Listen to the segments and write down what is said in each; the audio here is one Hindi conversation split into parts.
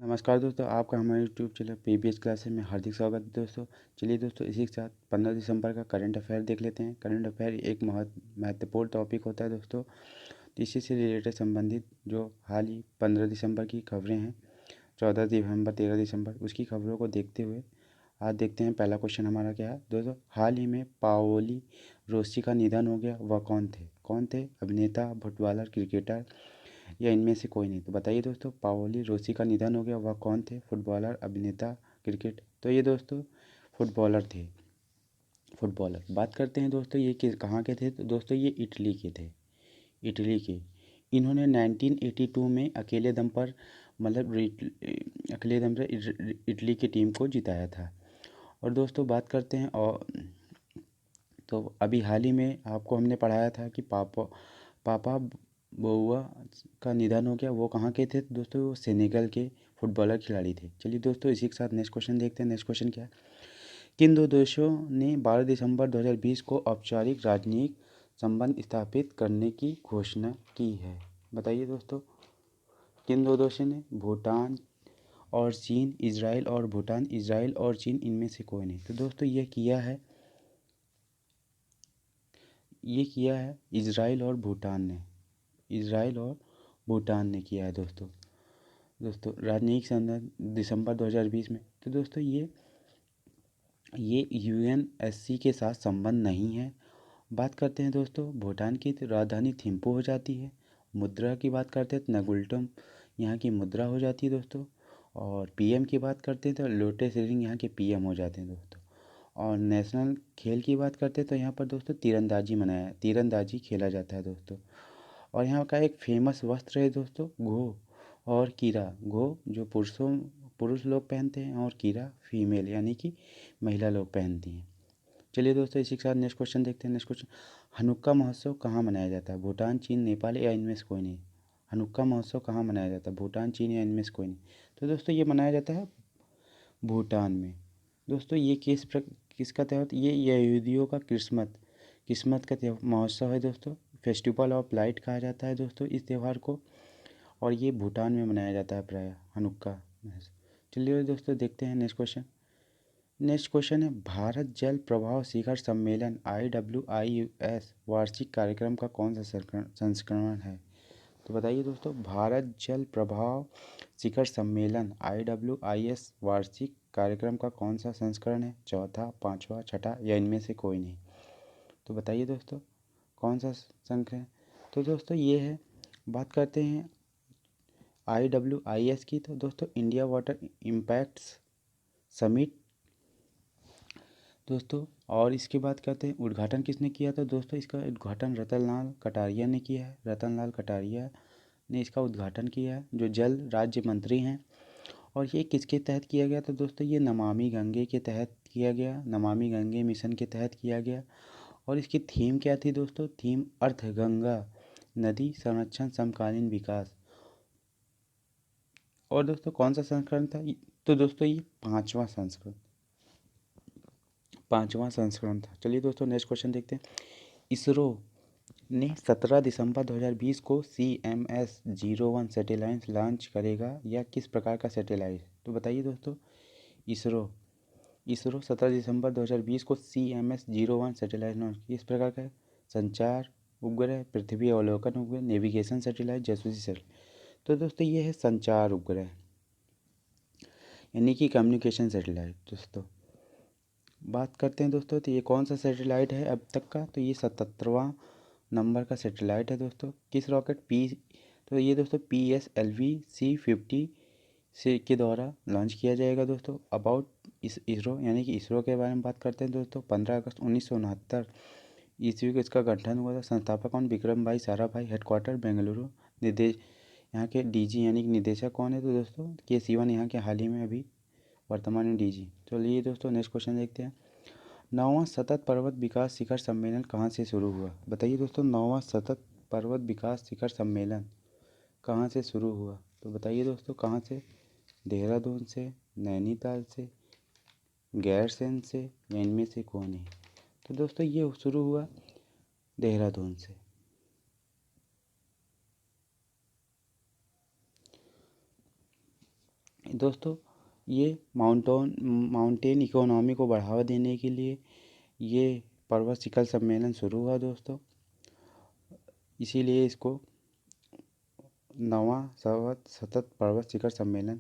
नमस्कार दोस्तों, आपका हमारे यूट्यूब चैनल पीबीएस क्लासेस में हार्दिक स्वागत है दोस्तों। चलिए दोस्तों, इसी के साथ 15 दिसंबर का करंट अफेयर देख लेते हैं। करंट अफेयर एक महत्वपूर्ण टॉपिक होता है दोस्तों। इसी से रिलेटेड संबंधित जो हाल ही 15 दिसंबर की खबरें हैं, 14 दिसंबर 13 दिसंबर, उसकी खबरों को देखते हुए आज देखते हैं पहला क्वेश्चन हमारा क्या है दोस्तों। हाल ही में पाओली रोसी का निधन हो गया, वह कौन थे? अभिनेता, फुटबॉलर, क्रिकेटर या इनमें से कोई नहीं? तो बताइए दोस्तों, पाओली रोसी का निधन हो गया, वह कौन थे? फुटबॉलर, अभिनेता, क्रिकेट? तो ये दोस्तों फुटबॉलर थे। फुटबॉलर बात करते हैं दोस्तों, ये कहाँ के थे? तो दोस्तों ये इटली के थे। इटली के। इन्होंने 1982 में अकेले दम पर मतलब अकेले दम से इटली की टीम को जिताया था। और दोस्तों बात करते हैं, और तो अभी हाल ही में आपको हमने पढ़ाया था कि पापा बउआ का निधन हो गया, वो कहाँ के थे? तो दोस्तों वो सेनेगल के फुटबॉलर खिलाड़ी थे। चलिए दोस्तों, इसी के साथ नेक्स्ट क्वेश्चन देखते हैं। नेक्स्ट क्वेश्चन क्या है? किन दो देशों ने 12 दिसंबर 2020 को औपचारिक राजनयिक संबंध स्थापित करने की घोषणा की है? बताइए दोस्तों, किन दो देशों ने? भूटान और चीन, इजराइल और भूटान, इजराइल और चीन, इनमें से कोई नहीं? तो दोस्तों ये किया है इजराइल और भूटान ने। इजराइल और भूटान ने किया है दोस्तों राजनयिक संबंध दिसंबर 2020 में। तो दोस्तों ये यूएनएससी के साथ संबंध नहीं है। बात करते हैं दोस्तों, भूटान की तो राजधानी थिम्पू हो जाती है। मुद्रा की बात करते हैं तो नगुल्टम यहाँ की मुद्रा हो जाती है दोस्तों। और पीएम की बात करते हैं तो लोटे शेरिंग यहाँ के पीएम हो जाते हैं दोस्तों। और नेशनल खेल की बात करते हैं तो यहाँ पर दोस्तों तीरंदाजी खेला जाता है दोस्तों। और यहाँ का एक फेमस वस्त्र है दोस्तों, घो और कीरा। घो जो पुरुष लोग पहनते हैं, और कीरा फीमेल यानी कि महिला लोग पहनती हैं। चलिए दोस्तों, इसी के साथ नेक्स्ट क्वेश्चन देखते हैं। नेक्स्ट क्वेश्चन, हनुक्का महोत्सव कहाँ मनाया जाता है? भूटान, चीन, नेपाल या इनमें से कोई नहीं? हनुक्का महोत्सव कहाँ मनाया जाता है? भूटान, चीन या इनमें से कोई नहीं? तो दोस्तों ये मनाया जाता है भूटान में। दोस्तों ये किसका त्यौहार? ये यहूदियों का किस्मत का महोत्सव है दोस्तों। फेस्टिवल ऑफ लाइट कहा जाता है दोस्तों इस त्यौहार को। और ये भूटान में मनाया जाता है प्रायः हनुक्का। चलिए दोस्तों देखते हैं नेक्स्ट क्वेश्चन। नेक्स्ट क्वेश्चन है, भारत जल प्रवाह शिखर सम्मेलन IWIS वार्षिक कार्यक्रम का कौन सा संस्करण है? तो बताइए दोस्तों, भारत जल प्रवाह शिखर सम्मेलन IWIS वार्षिक कार्यक्रम का कौन सा संस्करण है? चौथा, पांचवा, छठा या इनमें से कोई नहीं? तो बताइए दोस्तों, कौन सा संख्या है? तो दोस्तों ये है, बात करते हैं IWIS की, तो दोस्तों इंडिया वाटर इम्पैक्ट्स समिट दोस्तों। और इसके बाद कहते हैं उद्घाटन किसने किया? था दोस्तों इसका उद्घाटन रतनलाल कटारिया ने किया है। रतनलाल कटारिया ने इसका उद्घाटन किया है, जो जल राज्य मंत्री हैं। और ये किसके तहत किया गया? तो दोस्तों ये नमामि गंगे के तहत किया गया, नमामि गंगे मिशन के तहत किया गया। और इसकी थीम क्या थी दोस्तों? थीम अर्थ गंगा नदी संरक्षण समकालीन विकास। और दोस्तों कौन सा संस्करण था? तो दोस्तों ये पांचवा संस्करण था। चलिए दोस्तों नेक्स्ट क्वेश्चन देखते हैं। इसरो ने 17 दिसंबर 2020 को CMS-01 सैटेलाइट लॉन्च करेगा, या किस प्रकार का सैटेलाइट? तो बताइए दोस्तों, इसरो इसरो 17 दिसंबर 2020 को CMS-01 सैटेलाइट लॉन्च किस प्रकार का है? संचार उपग्रह, पृथ्वी अवलोकन उपग्रह, नेविगेशन सैटेलाइट, जासूसी सैटेलाइट? तो दोस्तों ये है संचार उपग्रह यानी कि कम्युनिकेशन सैटेलाइट दोस्तों। बात करते हैं दोस्तों, तो ये कौन सा सैटेलाइट है अब तक का? तो ये 77वां नंबर का सैटेलाइट है दोस्तों। किस रॉकेट तो ये दोस्तों PSLV-C50 से के द्वारा लॉन्च किया जाएगा दोस्तों। अबाउट इसरो यानी कि इसरो के बारे में बात करते हैं दोस्तों। 15 अगस्त 1969 ईस्वी को इसका गठन हुआ था। संस्थापक कौन? विक्रम भाई साराभाई। हेडक्वार्टर बेंगलुरु। निर्देश यहाँ के DG यानी कि निदेशक कौन है? तो दोस्तों K. सिवन यहाँ के हाल ही में अभी वर्तमान में DG। चलिए दोस्तों नेक्स्ट क्वेश्चन देखते हैं। 9वां सतत पर्वत विकास शिखर सम्मेलन कहाँ से शुरू हुआ? बताइए दोस्तों, 9वां सतत पर्वत विकास शिखर सम्मेलन कहाँ से शुरू हुआ? तो बताइए दोस्तों कहाँ से? देहरादून से, नैनीताल से, गैरसैंण से या इनमें से कौन नहीं? तो दोस्तों ये शुरू हुआ देहरादून से। दोस्तों ये माउंटेन इकोनॉमी को बढ़ावा देने के लिए ये पर्वत शिखर सम्मेलन शुरू हुआ दोस्तों। इसीलिए इसको 9वां सतत पर्वत शिखर सम्मेलन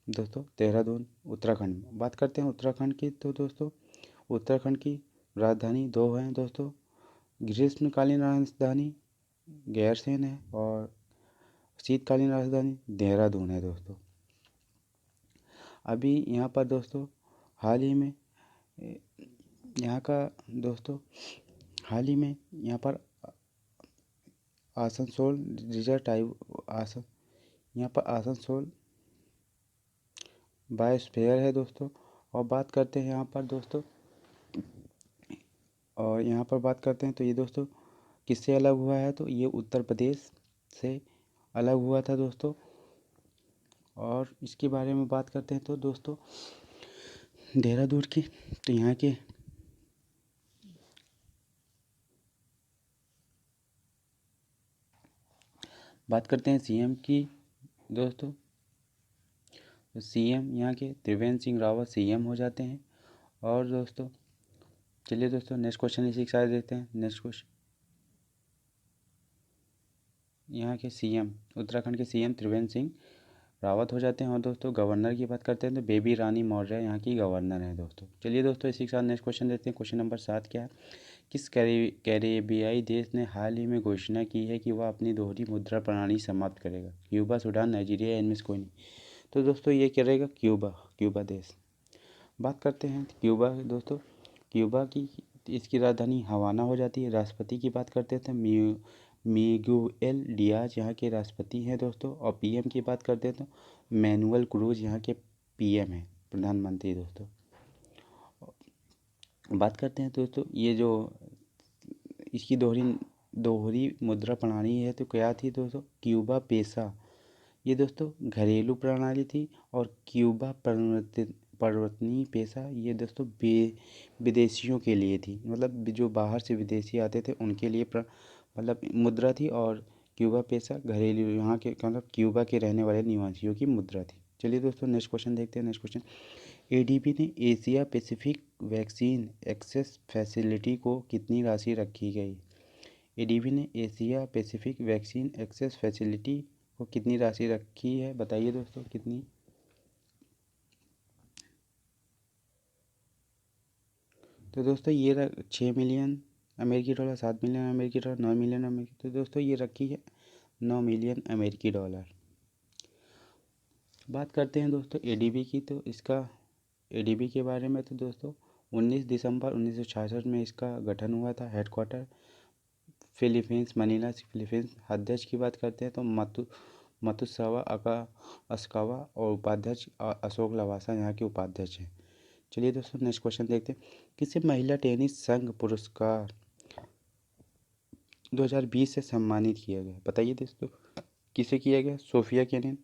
दोस्तों देहरादून उत्तराखंड में। बात करते हैं उत्तराखंड की, तो दोस्तों उत्तराखंड की राजधानी दो हैं दोस्तों। ग्रीष्मकालीन राजधानी गैरसैंण है और शीतकालीन राजधानी देहरादून है दोस्तों। अभी यहाँ पर दोस्तों हाल ही में यहाँ पर आसनसोल रिजर्ट यहाँ पर आसनसोल बायोस्फीयर है दोस्तों। और बात करते हैं यहाँ पर दोस्तों तो ये दोस्तों किससे अलग हुआ है, तो ये उत्तर प्रदेश से अलग हुआ था दोस्तों। और इसके बारे में बात करते हैं तो दोस्तों देहरादून की, तो यहाँ के बात करते हैं सीएम की दोस्तों। सीएम यहाँ के त्रिवेंद्र सिंह रावत सीएम हो जाते हैं। और दोस्तों चलिए दोस्तों नेक्स्ट क्वेश्चन इसी के साथ देखते हैं। नेक्स्ट क्वेश्चन, यहाँ के सीएम उत्तराखंड के सीएम त्रिवेंद्र सिंह रावत हो जाते हैं। और दोस्तों गवर्नर की बात करते हैं तो बेबी रानी मौर्य यहाँ की गवर्नर है दोस्तों। चलिए दोस्तों इसी के साथ नेक्स्ट क्वेश्चन देखते हैं। क्वेश्चन नंबर 7 क्या है, किस कैरेबियाई देश ने हाल ही में घोषणा की है कि वह अपनी दोहरी मुद्रा प्रणाली समाप्त करेगा? क्यूबा, सूडान, नाइजीरिया, इनमें से कोई नहीं। तो दोस्तों ये क्या रहेगा, क्यूबा देश। बात करते हैं क्यूबा दोस्तों। क्यूबा की इसकी राजधानी हवाना हो जाती है। राष्ट्रपति की बात करते हैं तो मिगुएल डियाज यहाँ के राष्ट्रपति हैं दोस्तों। और पीएम की बात करते हैं तो मैनुअल क्रूज यहाँ के पीएम हैं, प्रधानमंत्री दोस्तों। बात करते हैं दोस्तों ये जो इसकी दोहरी मुद्रा प्रणाली है तो क्या थी दोस्तों, क्यूबा पेसा। ये दोस्तों घरेलू प्रणाली थी। और क्यूबा परिवर्तनीय पैसा ये दोस्तों विदेशियों के लिए थी, मतलब जो बाहर से विदेशी आते थे उनके लिए मतलब मुद्रा थी। और क्यूबा पैसा घरेलू यहाँ के मतलब क्यूबा के रहने वाले निवासियों की मुद्रा थी। चलिए दोस्तों नेक्स्ट क्वेश्चन देखते हैं। नेक्स्ट क्वेश्चन, एडीबी ने Asia Pacific vaccine access facility को कितनी राशि रखी गई? एडीबी ने Asia Pacific vaccine access facility को कितनी राशि रखी है, बताइए दोस्तों कितनी? तो दोस्तों ये 6 मिलियन अमेरिकी डॉलर, 7 मिलियन अमेरिकी डॉलर, 9 मिलियन अमेरिकी। तो दोस्तों ये रखी है 9 मिलियन अमेरिकी डॉलर। बात करते हैं दोस्तों एडीबी की, तो इसका एडीबी के बारे में तो दोस्तों 19 दिसंबर 1966 में इसका गठन हुआ था। Headquarter Philippines, Manila Philippines. अध्यक्ष की बात करते हैं तो मतुसावा अस्कावा और उपाध्यक्ष अशोक लवासा यहाँ के उपाध्यक्ष हैं। चलिए दोस्तों नेक्स्ट क्वेश्चन देखते हैं। किसे महिला टेनिस संघ पुरस्कार 2020 से सम्मानित किया गया? बताइए दोस्तों किसे किया गया? सोफिया केनिन,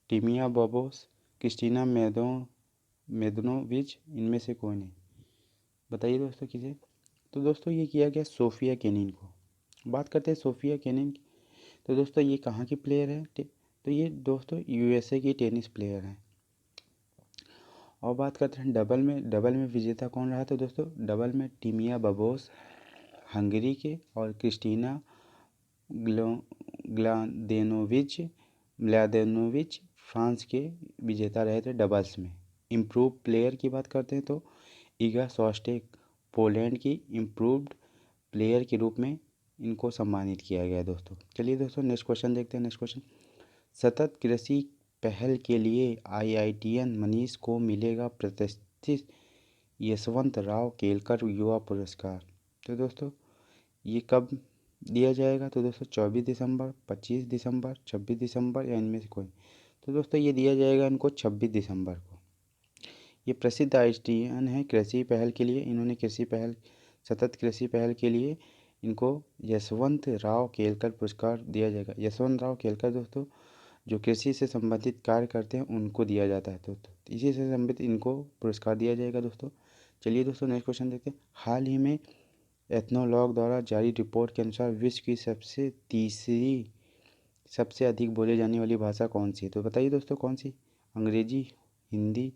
टीमिया बोबोस, क्रिस्टीना मेदनोविच, इनमें से कोई नहीं। बताइए दोस्तों किसे? तो दोस्तों ये किया गया सोफिया केनिन को। बात करते हैं सोफिया केनिन की, तो दोस्तों ये कहाँ की प्लेयर है? तो ये दोस्तों यूएसए की टेनिस प्लेयर हैं। और बात करते हैं डबल में विजेता कौन रहा? तो दोस्तों डबल में टीमिया बबोस हंगरी के और क्रिस्टीना म्लादेनोविच फ्रांस के विजेता रहे थे डबल्स में। इम्प्रूव प्लेयर की बात करते हैं तो इगा स्विएटेक पोलैंड की इम्प्रूव्ड प्लेयर के रूप में इनको सम्मानित किया गया दोस्तों। चलिए दोस्तों नेक्स्ट क्वेश्चन देखते हैं। नेक्स्ट क्वेश्चन, सतत कृषि पहल के लिए आईआईटीएन मनीष को मिलेगा प्रतिष्ठित यशवंतराव केलकर युवा पुरस्कार। तो दोस्तों ये कब दिया जाएगा? तो दोस्तों 24 दिसंबर, 25 दिसंबर, 26 दिसंबर या इनमें से कोई। तो दोस्तों ये दिया जाएगा इनको 26 दिसंबर को। ये प्रसिद्ध आईआईटीएन है कृषि पहल के लिए। इन्होंने सतत कृषि पहल के लिए इनको यशवंत राव केलकर पुरस्कार दिया जाएगा। यशवंत राव केलकर दोस्तों जो कृषि से संबंधित कार्य करते हैं उनको दिया जाता है दोस्तों। इसी से संबंधित इनको पुरस्कार दिया जाएगा दोस्तों। चलिए दोस्तों नेक्स्ट क्वेश्चन देखते हैं। हाल ही में एथनोलॉग द्वारा जारी रिपोर्ट के अनुसार विश्व की सबसे अधिक बोली जाने वाली भाषा कौन सी है? तो बताइए दोस्तों कौन सी? अंग्रेजी, हिंदी,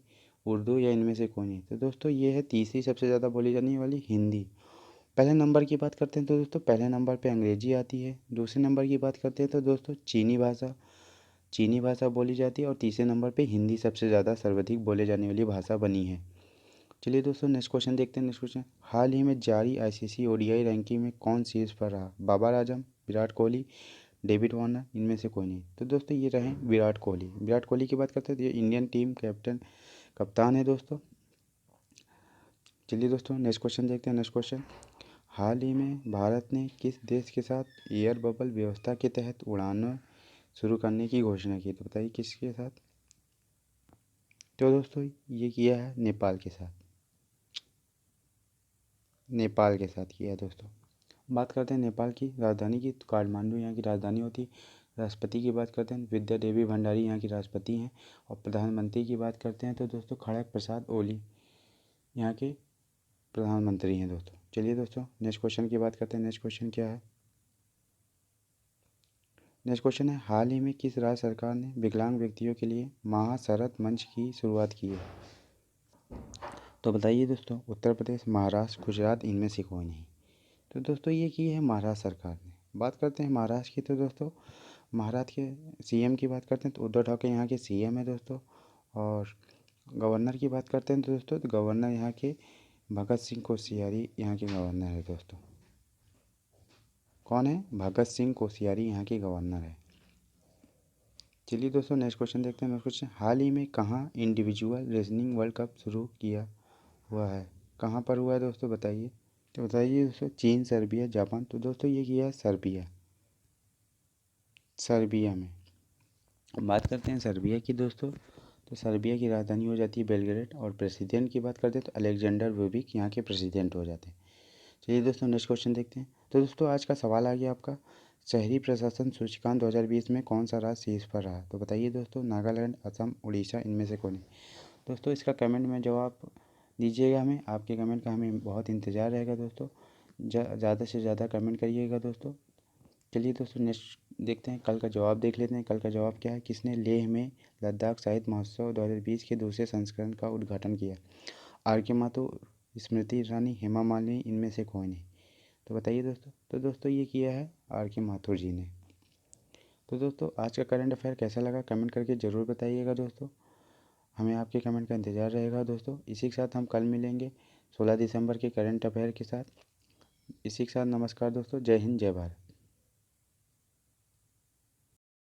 उर्दू या इनमें से कोई नहीं। तो दोस्तों ये है तीसरी सबसे ज़्यादा बोली जाने वाली हिंदी। पहले नंबर की बात करते हैं तो दोस्तों पहले नंबर पे अंग्रेजी आती है। दूसरे नंबर की बात करते हैं तो दोस्तों चीनी भाषा बोली जाती है। और तीसरे नंबर पे हिंदी सबसे ज़्यादा सर्वाधिक बोले जाने वाली भाषा बनी है। चलिए दोस्तों नेक्स्ट क्वेश्चन देखते हैं। नेक्स्ट क्वेश्चन, हाल ही में जारी आईसीसी ओडीआई रैंकिंग में कौन शीर्ष पर रहा? बाबर आजम, विराट कोहली, डेविड वार्नर, इनमें से कोई नहीं। तो दोस्तों ये रहे विराट कोहली। विराट कोहली की बात करते हैं तो ये इंडियन टीम कप्तान है दोस्तों। चलिए दोस्तों नेक्स्ट क्वेश्चन देखते हैं। नेक्स्ट क्वेश्चन, हाल ही में भारत ने किस देश के साथ एयर बबल व्यवस्था के तहत उड़ानें शुरू करने की घोषणा की? तो बताइए किसके साथ? तो दोस्तों ये किया है नेपाल के साथ। नेपाल के साथ किया है दोस्तों। बात करते हैं नेपाल की राजधानी की, तो काठमांडू यहाँ की राजधानी होती है। राष्ट्रपति की बात करते हैं, विद्या देवी भंडारी यहाँ की राष्ट्रपति हैं। और प्रधानमंत्री की बात करते हैं तो दोस्तों खड़ग प्रसाद ओली यहाँ के प्रधानमंत्री हैं दोस्तों। चलिए दोस्तों नेक्स्ट क्वेश्चन की बात करते हैं। नेक्स्ट क्वेश्चन क्या है? नेक्स्ट क्वेश्चन है, हाल ही में किस राज्य सरकार ने विकलांग व्यक्तियों के लिए महाशरत मंच की शुरुआत की है? तो बताइए दोस्तों, उत्तर प्रदेश, महाराष्ट्र, गुजरात, इनमें से कोई नहीं। तो दोस्तों ये की है महाराष्ट्र सरकार ने। बात करते हैं महाराष्ट्र की, तो दोस्तों महाराष्ट्र के सीएम की बात करते हैं तो उद्धव ठाकरे यहाँ के सीएम है दोस्तों। और गवर्नर की बात करते हैं तो दोस्तों गवर्नर यहाँ के भगत सिंह कोश्यारी यहाँ के गवर्नर है दोस्तों। कौन है? भगत सिंह कोश्यारी यहाँ के गवर्नर है। चलिए दोस्तों नेक्स्ट क्वेश्चन देखते हैं। नेक्स्ट क्वेश्चन, हाल ही में कहाँ इंडिविजुअल रेसलिंग वर्ल्ड कप शुरू किया हुआ है? कहाँ पर हुआ है दोस्तों बताइए? तो बताइए दोस्तों, चीन, सर्बिया, जापान। तो दोस्तों ये किया है सर्बिया में। बात करते हैं सर्बिया की दोस्तों, तो सर्बिया की राजधानी हो जाती है बेलग्रेड। और प्रेसिडेंट की बात करते हैं तो अलेक्जेंडर वुबिक यहाँ के प्रेसिडेंट हो जाते हैं। चलिए दोस्तों नेक्स्ट क्वेश्चन देखते हैं। तो दोस्तों आज का सवाल आ गया आपका, शहरी प्रशासन सूचकांक 2020 में कौन सा राज्य शीर्ष पर रहा? तो बताइए दोस्तों, नागालैंड, असम, उड़ीसा, इनमें से कौन है? दोस्तों इसका कमेंट में जवाब दीजिएगा हमें। आपके कमेंट का हमें बहुत इंतज़ार रहेगा दोस्तों। ज़्यादा से ज़्यादा कमेंट करिएगा दोस्तों। चलिए दोस्तों नेक्स्ट देखते हैं, कल का जवाब देख लेते हैं। कल का जवाब क्या है? किसने लेह में लद्दाख साहित्य महोत्सव 2020 के दूसरे संस्करण का उद्घाटन किया? आर के माथुर, स्मृति ईरानी, हेमा मालिनी, इनमें से कोई नहीं। तो बताइए दोस्तों। तो दोस्तों ये किया है आर के माथुर जी ने। तो दोस्तों आज का करंट अफेयर कैसा लगा कमेंट करके ज़रूर बताइएगा दोस्तों। हमें आपके कमेंट का इंतज़ार रहेगा दोस्तों। इसी के साथ हम कल मिलेंगे 16 दिसंबर के करंट अफेयर के साथ। इसी के साथ नमस्कार दोस्तों। जय हिंद, जय भारत।